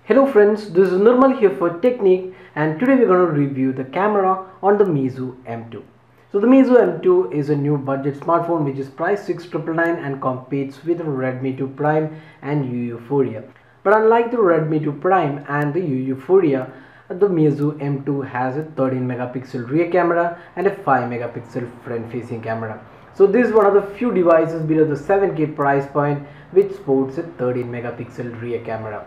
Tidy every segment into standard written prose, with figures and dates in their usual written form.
Hello friends, this is Nirmal here for Technique, and today we're going to review the camera on the Meizu M2. So the Meizu M2 is a new budget smartphone which is priced 6,999 and competes with the Redmi 2 Prime and Euphoria. But unlike the Redmi 2 Prime and the Euphoria, the Meizu M2 has a 13 megapixel rear camera and a 5 megapixel front facing camera. So this is one of the few devices below the 7K price point which sports a 13 megapixel rear camera.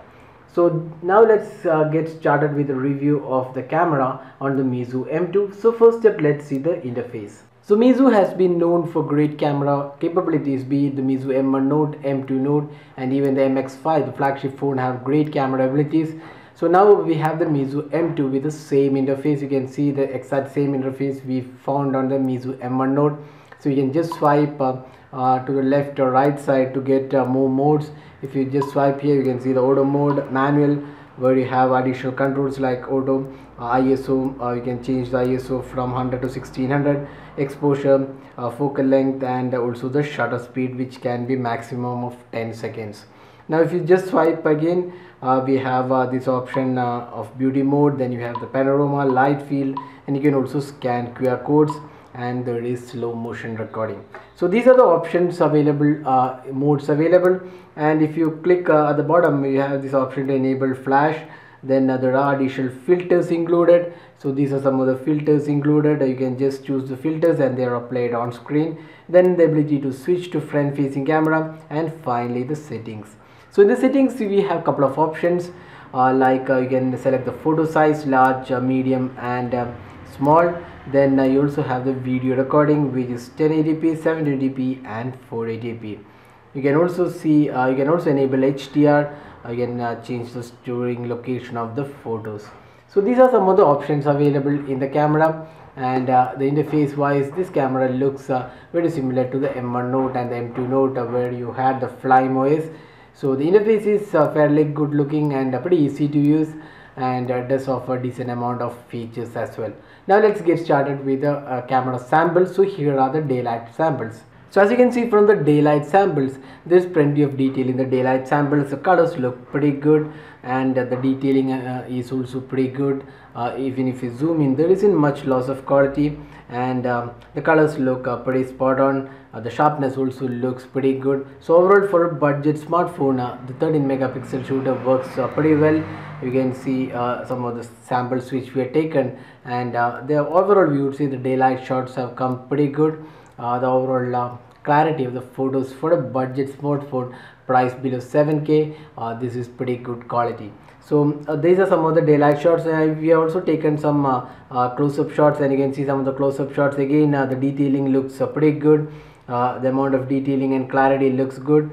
So now let's get started with the review of the camera on the Meizu M2. So first up, let's see the interface. So Meizu has been known for great camera capabilities, be it the Meizu M1 Note, M2 Note and even the MX5, the flagship phone, have great camera abilities. So now we have the Meizu M2 with the same interface. You can see the exact same interface we found on the Meizu M1 Note. So you can just swipe to the left or right side to get more modes. If you just swipe here, you can see the auto mode, manual, where you have additional controls like auto, ISO. You can change the ISO from 100 to 1600, exposure, focal length, and also the shutter speed, which can be maximum of 10 seconds. Now if you just swipe again, we have this option of beauty mode. Then you have the panorama, light field, and you can also scan QR codes, and there is slow motion recording. So these are the options available, modes available. And if you click at the bottom, you have this option to enable flash. Then there are additional filters included. So these are some of the filters included. You can just choose the filters and they are applied on screen. Then the ability to switch to front facing camera, and finally the settings. So in the settings we have a couple of options, you can select the photo size, large, medium and small. Then you also have the video recording, which is 1080p, 720p and 480p. You can also see, you can also enable HDR. You can change the storing location of the photos. So these are some of the options available in the camera. And the interface wise, this camera looks very similar to the M1 Note and the M2 Note, where you had the Flame OS. So the interface is fairly good looking and pretty easy to use, and does offer decent amount of features as well. Now let's get started with the camera samples. So here are the daylight samples. So as you can see from the daylight samples, there's plenty of detail in the daylight samples. The colors look pretty good, and the detailing is also pretty good. Even if you zoom in, there isn't much loss of quality, and the colors look pretty spot on. The sharpness also looks pretty good. So overall, for a budget smartphone, the 13 megapixel shooter works pretty well. You can see some of the samples which we have taken, and the overall we would say the daylight shots have come pretty good. The overall clarity of the photos for a budget smartphone priced below 7K, this is pretty good quality. So these are some of the daylight shots. We have also taken some close-up shots, and you can see some of the close-up shots. Again, the detailing looks pretty good. The amount of detailing and clarity looks good.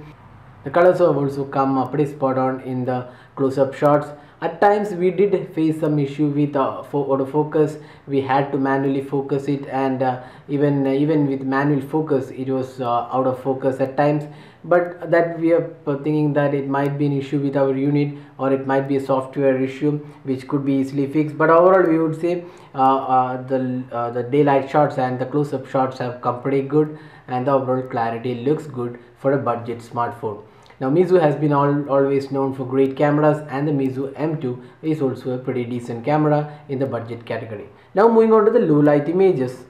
The colors have also come pretty spot on in the close-up shots. At times we did face some issue with autofocus. We had to manually focus it, and even with manual focus it was out of focus at times. But that we are thinking that it might be an issue with our unit, or it might be a software issue which could be easily fixed. But overall we would say the daylight shots and the close-up shots have come pretty good, and the overall clarity looks good for a budget smartphone. Now Meizu has been always known for great cameras, and the Meizu M2 is also a pretty decent camera in the budget category. Now moving on to the low light images.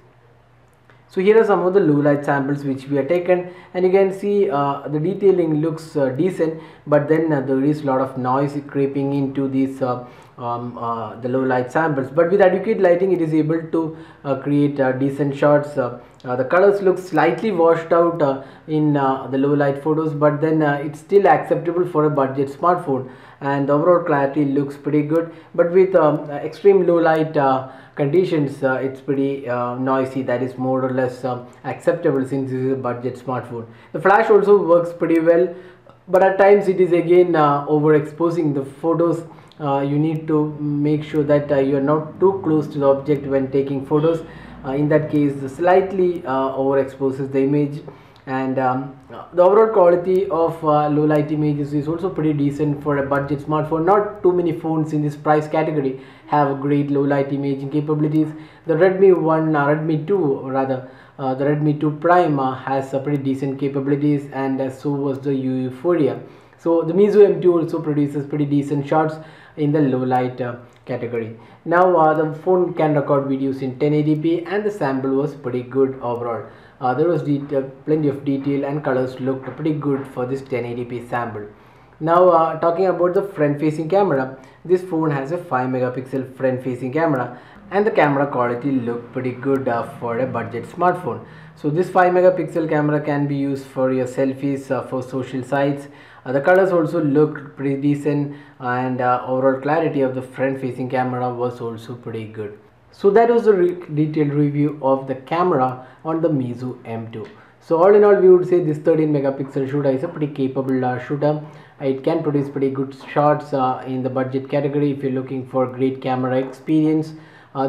So here are some of the low light samples which we have taken, and you can see the detailing looks decent, but then there is a lot of noise creeping into these the low light samples. But with adequate lighting, it is able to create decent shots. The colors look slightly washed out in the low light photos, but then it's still acceptable for a budget smartphone, and the overall clarity looks pretty good. But with extreme low light conditions, it's pretty noisy. That is more or less acceptable, since this is a budget smartphone. The flash also works pretty well, but at times it is again overexposing the photos. You need to make sure that you are not too close to the object when taking photos. In that case, slightly overexposes the image, and the overall quality of low light images is also pretty decent for a budget smartphone. Not too many phones in this price category have great low light imaging capabilities. The Redmi 2 rather, the Redmi 2 Prime has pretty decent capabilities, and so was the Euphoria. So the Meizu M2 also produces pretty decent shots. in the low light category. Now the phone can record videos in 1080p and the sample was pretty good overall. There was plenty of detail and colors looked pretty good for this 1080p sample. Now talking about the front facing camera, this phone has a 5 megapixel front facing camera and the camera quality looked pretty good for a budget smartphone. So this 5 megapixel camera can be used for your selfies, for social sites. The colors also looked pretty decent, and overall clarity of the front facing camera was also pretty good. So that was the detailed review of the camera on the Meizu M2. So all in all, we would say this 13 megapixel shooter is a pretty capable shooter. It can produce pretty good shots in the budget category. If you're looking for great camera experience,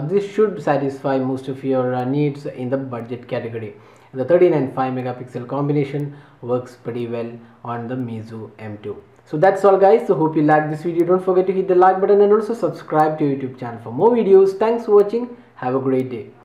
this should satisfy most of your needs in the budget category. The 13 and 5 megapixel combination works pretty well on the Meizu M2. So that's all guys. So hope you liked this video. Don't forget to hit the like button and also subscribe to our YouTube channel for more videos. Thanks for watching. Have a great day.